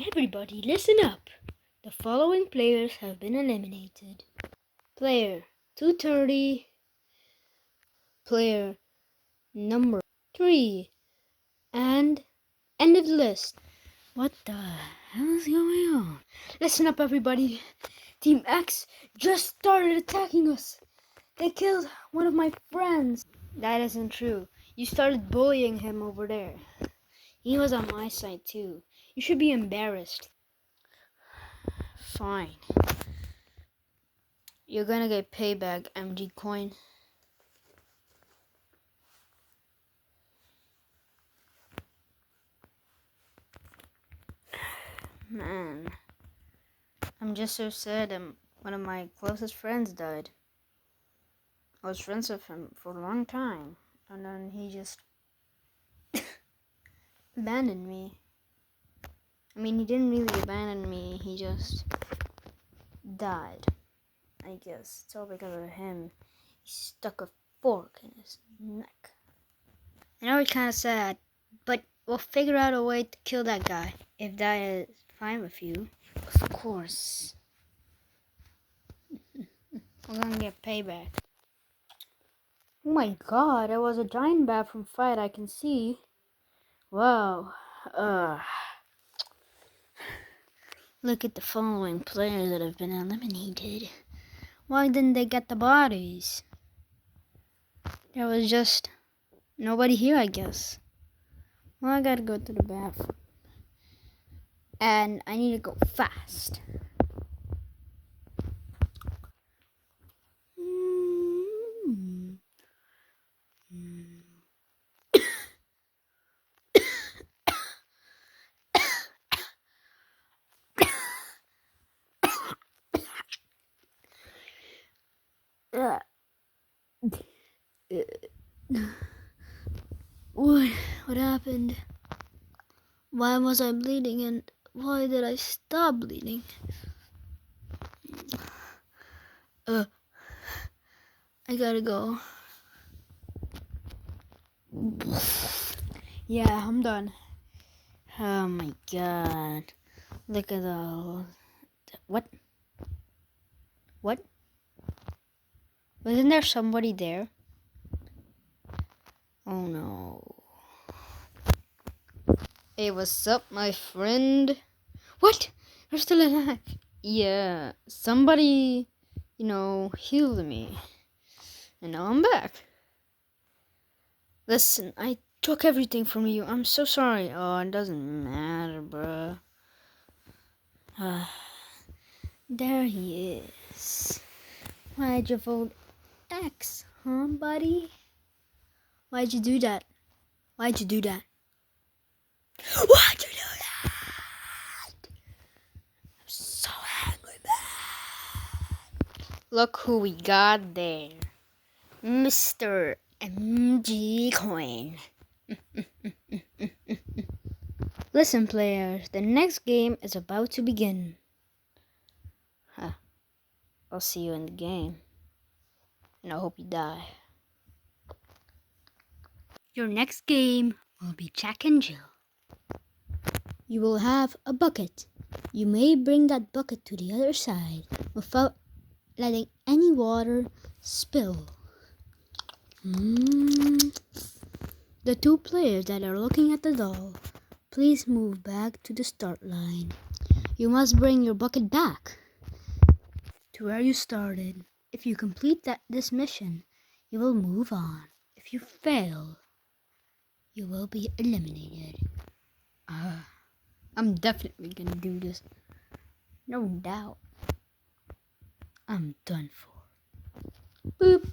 Everybody listen up. The following players have been eliminated. Player 230, player number 3, and end of the list. What the hell is going on? Listen up, everybody. Team X just started attacking us. They killed one of my friends. That isn't true. You started bullying him over there. He was on my side too. You should be embarrassed. Fine. You're gonna get payback, MG coin. Man, I'm just so sad that one of my closest friends died. I was friends with him for a long time, and then he just abandoned me. I mean, he didn't really abandon me, he just died. I guess it's all because of him. He stuck a fork in his neck. I know it's kind of sad, but we'll figure out a way to kill that guy. If that is fine with you, of course. We're gonna get payback. Oh my god, that was a giant bathroom fight, I can see. Wow. Look at the following players that have been eliminated. Why didn't they get the bodies? There was just nobody here, I guess. Well, I gotta go to the bathroom. And I need to go fast. What happened? Why was I bleeding and why did I stop bleeding? I gotta go. Yeah, I'm done. Oh my god. Look at all. What? Wasn't there somebody there? Oh no. Hey, what's up, my friend? What? You're still alive? Yeah, somebody, healed me. And now I'm back. Listen, I took everything from you. I'm so sorry. Oh, it doesn't matter, bruh. There he is. Why'd you vote X, huh, buddy? Why'd you do that? Why'd you do that? Why'd you do that? I'm so angry, man. Look who we got there. Mr. MG Coin. Listen, players, the next game is about to begin. I'll see you in the game. And I hope you die. Your next game will be Jack and Jill. You will have a bucket. You may bring that bucket to the other side without letting any water spill. The two players that are looking at the doll, please move back to the start line. You must bring your bucket back to where you started. If you complete this mission, you will move on. If you fail, you will be eliminated. I'm definitely gonna do this. No doubt. I'm done for. Boop.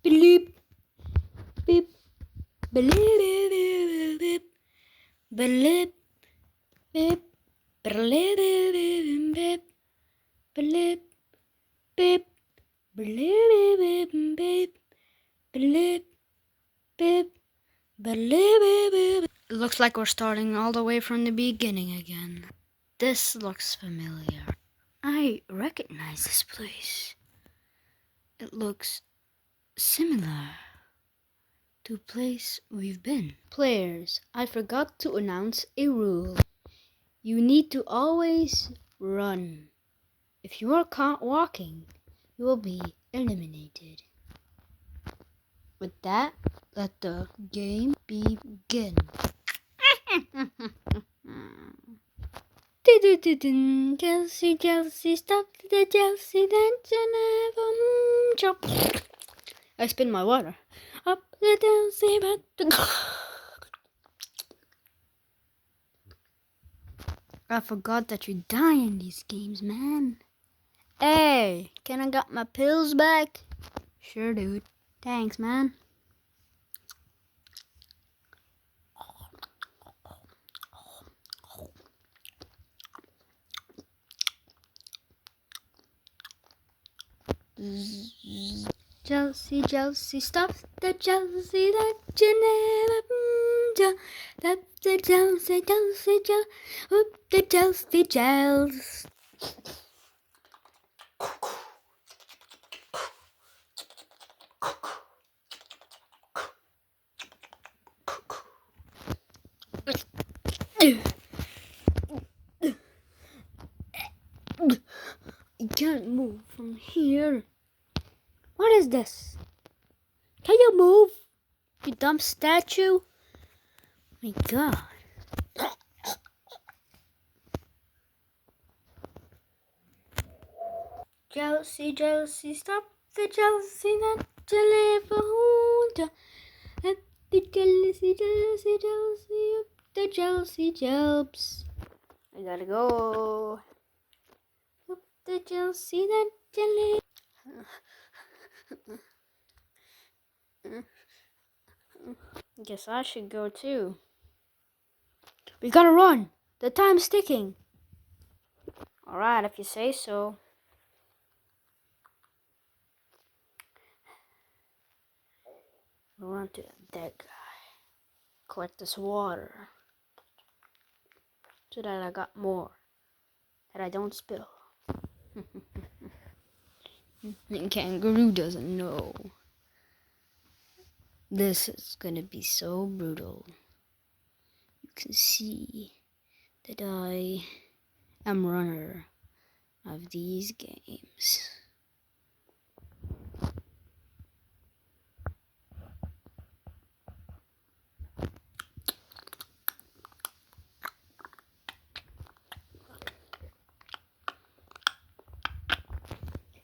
Bleep. Beep. Bleep. Beep. Bleep. Beep. Bleep. Beep. Bleep. Beep. Bleep. Beep. Bleep. Beep. Bleep. It looks like we're starting all the way from the beginning again. This looks familiar. I recognize this place. It looks similar to a place we've been. Players, I forgot to announce a rule. You need to always run. If you are caught walking, you will be eliminated. With that, let the game begin. Chelsea, Chelsea, stop the Chelsea, then jump. I spin my water. Up the Chelsea, but I forgot that you die in these games, man. Hey, can I get my pills back? Sure, dude. Thanks, man. Chelsea, Chelsea, stop the Chelsea that you never stop the Chelsea, Chelsea, Chelsea, whoop the Chelsea, Chelsea. I can't move from here. What is this? Can you move? You dumb statue? My God. Chelsea, Chelsea, stop the Chelsea, not to live up the Chelsea, Chelsea, Chelsea, up the Chelsea, Chelsea. I gotta go. Up the Chelsea, that Chelsea. Guess I should go too. We gotta run. The time's ticking. Alright, if you say so. Run to that dead guy. Collect this water. So that I got more. That I don't spill. The kangaroo doesn't know. This is gonna be so brutal. You can see that I am runner of these games.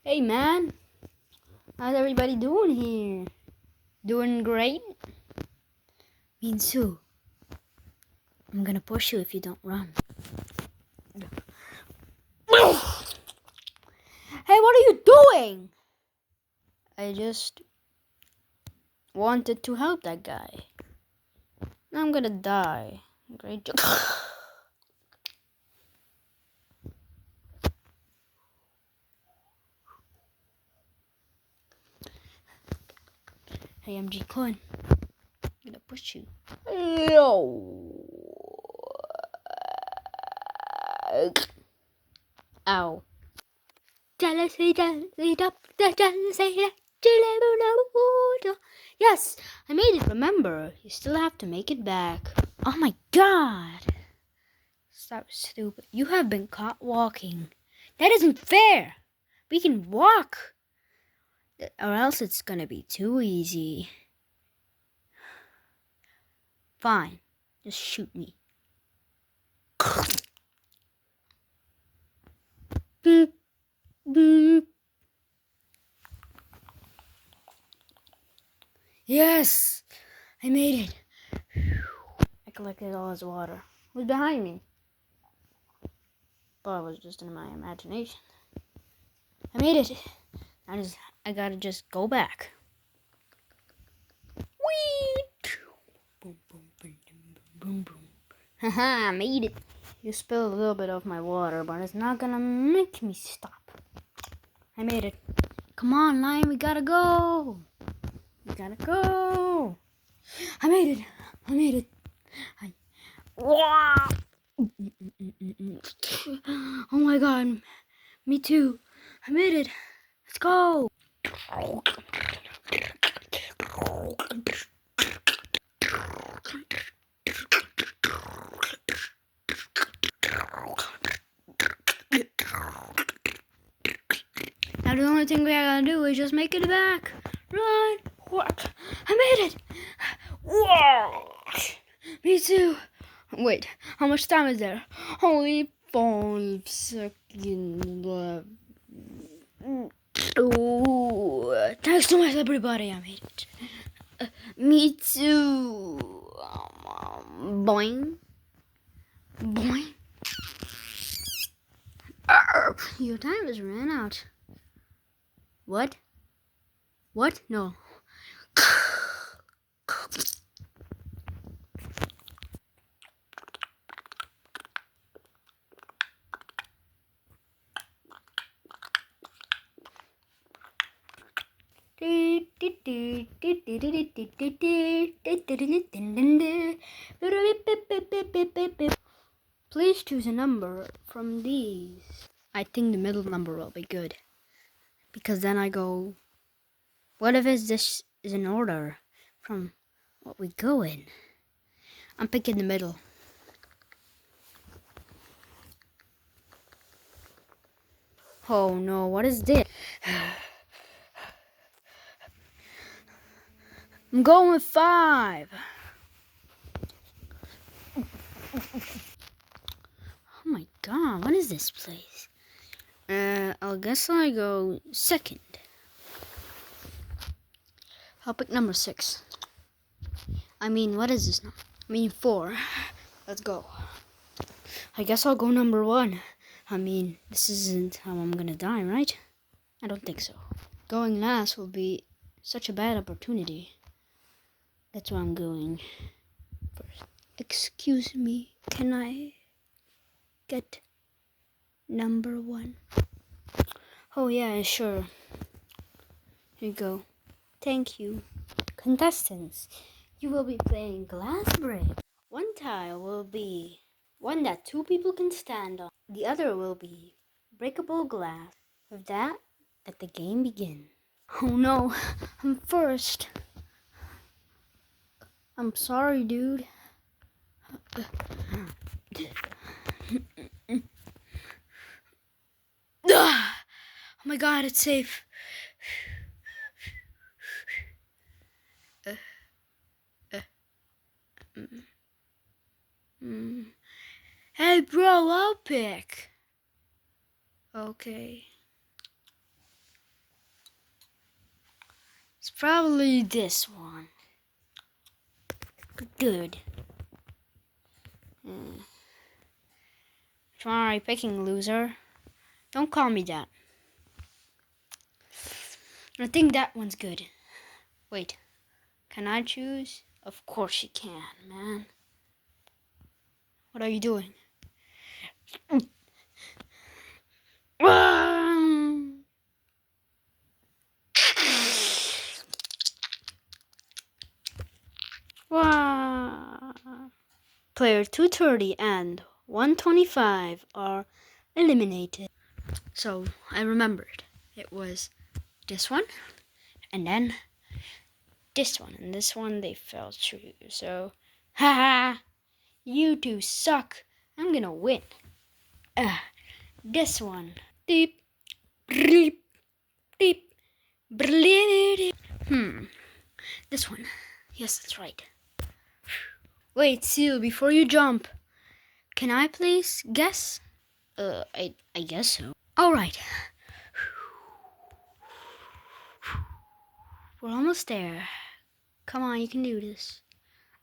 Hey man, how's everybody doing here? Doing great? Minsu, I'm gonna push you if you don't run. Hey, what are you doing? I just wanted to help that guy. Now I'm gonna die. Great job. Hey, MG Coin. I'm gonna push you. No. Ow. Jealousy, jealousy, jealousy, yes, I made it. Remember, you still have to make it back. Oh my God. Stop, stupid. You have been caught walking. That isn't fair. We can walk. Or else it's gonna be too easy. Fine. Just shoot me. Boop, boop. Yes! I made it. I collected all his water. Who's behind me? Thought it was just in my imagination. I made it. I gotta just go back. Whee! Boom, boom, boom, boom, boom. Haha, I made it. You spilled a little bit of my water, but it's not gonna make me stop. I made it. Come on, Lion, we gotta go. We gotta go. I made it. I made it. Wow. Oh my God. Me too. I made it. Let's go. the only thing we gotta do is just make it back. Run! What? I made it! Whoa! Me too. Wait, how much time is there? Only 5 seconds left. Oh, thanks so much, everybody. I made it. Me too. Boing. Boing. Your time has ran out. What? What? No. Please choose a number from these. I think the middle number will be good. Because then I go, what if this is in order from what we go in? I'm picking the middle. Oh no, what is this? I'm going with 5. Oh my god, what is this place? I guess I go second. I'll pick number 6. I mean, what is this now? I mean 4. Let's go. I guess I'll go number 1. I mean, this isn't how I'm gonna die, right? I don't think so. Going last will be such a bad opportunity. That's why I'm going first. Excuse me, can I get number 1? Oh yeah, sure. Here you go. Thank you. Contestants, you will be playing glass break. One tile will be one that 2 people can stand on. The other will be breakable glass. With that, let the game begin. Oh no, I'm first. I'm sorry, dude. Oh my god, it's safe. Hey bro, I'll pick. Okay. It's probably this one. Good. Try picking, loser. Don't call me that. I think that one's good. Wait, can I choose? Of course you can, man. What are you doing? Player 230 and 125 are eliminated. So I remembered it was this one and then this one, and this one they fell through. So haha, you two suck. I'm gonna win. This one. Deep, deep, deep, deep. This one. Yes, that's right. Wait, Seal, before you jump, can I please guess? I guess so. All right. We're almost there. Come on, you can do this.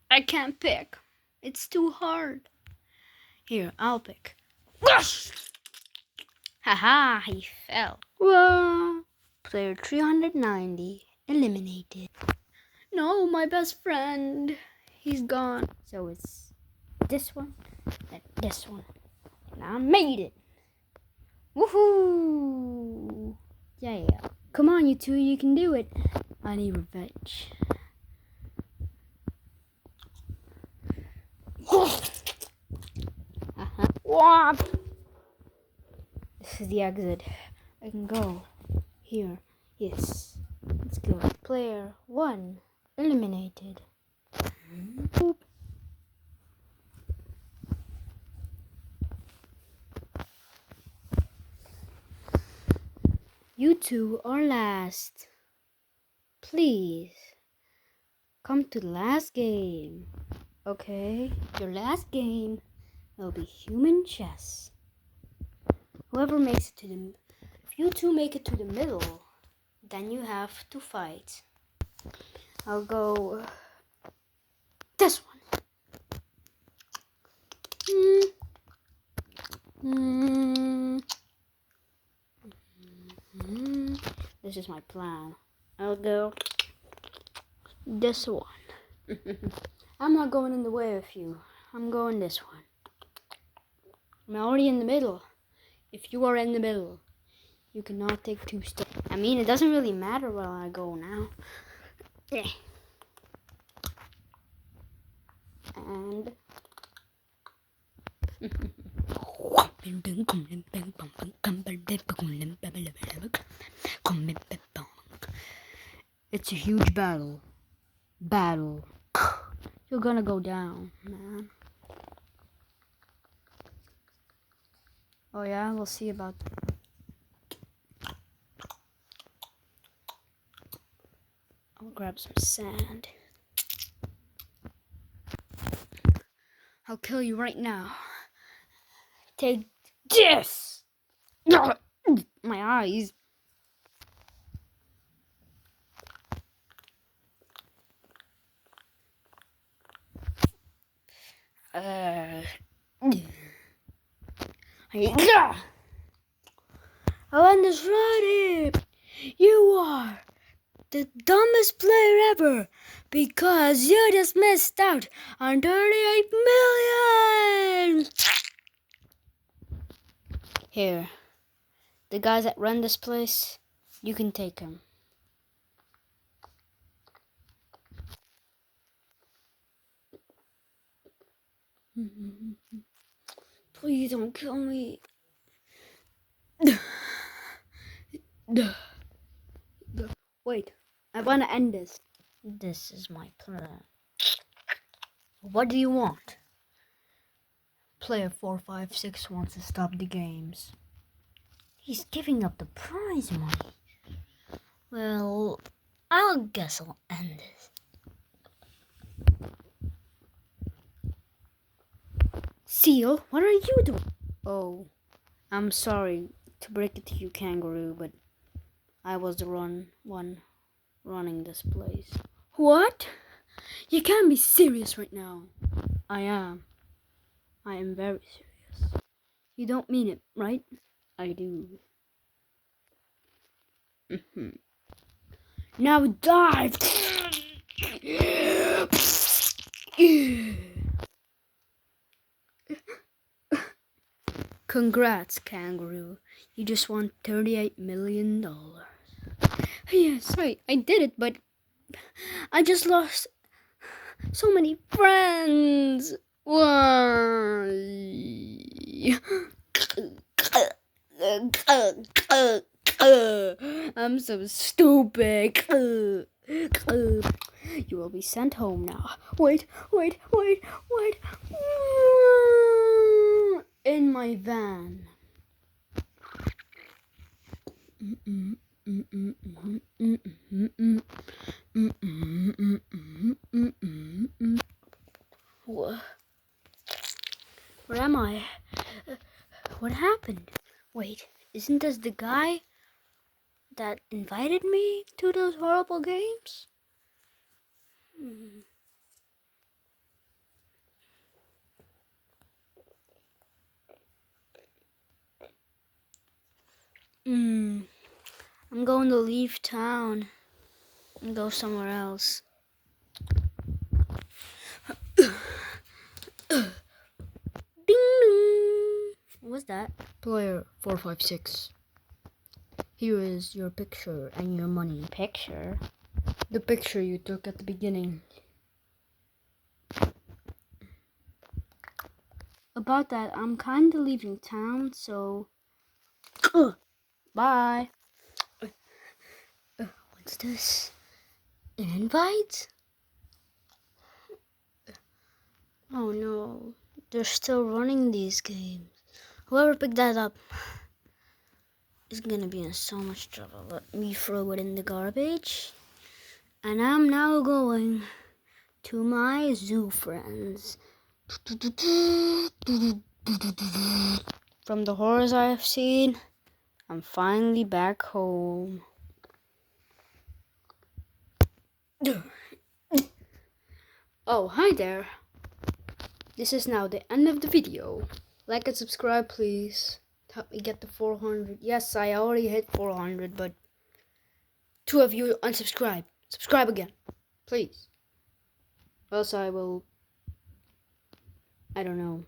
I can't pick. It's too hard. Here, I'll pick. Haha, he fell. Whoa. Player 390 eliminated. No, my best friend. He's gone. So it's this one and this one. And I made it. Woohoo! Yeah. Come on, you two, you can do it. I need revenge. What? This is the exit. I can go here. Yes. Let's go. Player 1 eliminated. Boop. You two are last. Please come to the last game. Okay, your last game will be human chess. Whoever makes it to the... If you two make it to the middle, then you have to fight. I'll go this one. This is my plan. I'll go this one. I'm not going in the way of you. I'm going this one. I'm already in the middle. If you are in the middle, you cannot take 2 steps. I mean, it doesn't really matter where I go now. And it's a huge battle. You're gonna go down, man. Oh yeah, we'll see about that. I'll grab some sand. I'll kill you right now. Take this! My eyes. I'll end this right here. You are the dumbest player ever because you just missed out on 38 million. Here, the guys that run this place, you can take them. Please don't kill me. Wait, I want to end this. This is my plan. What do you want? Player 456 wants to stop the games. He's giving up the prize money. Well, I guess I'll end this. Seal, what are you doing? Oh, I'm sorry to break it to you, Kangaroo, but I was the one running this place. What? You can't be serious right now. I am. I am very serious. You don't mean it, right? I do. Now dive! Congrats, Kangaroo. You just won $38 million. Yes, I did it, but I just lost so many friends. Why? I'm so stupid. You will be sent home now. Wait. In my van. Where am I? What happened? Wait, isn't this the guy that invited me to those horrible games? I'm going to leave town and go somewhere else. Ding! What's that? Player 456. Here is your picture and your money. Picture? The picture you took at the beginning. About that, I'm kinda leaving town, so... Bye! What's this? An invite? Oh no, they're still running these games. Whoever picked that up is gonna be in so much trouble. Let me throw it in the garbage. And I'm now going to my zoo friends. From the horrors I've seen, I'm finally back home. Oh, hi there. This is now the end of the video. Like and subscribe, please. Help me get to 400. Yes, I already hit 400, but 2 of you unsubscribe. Subscribe again, please. Else I will... I don't know.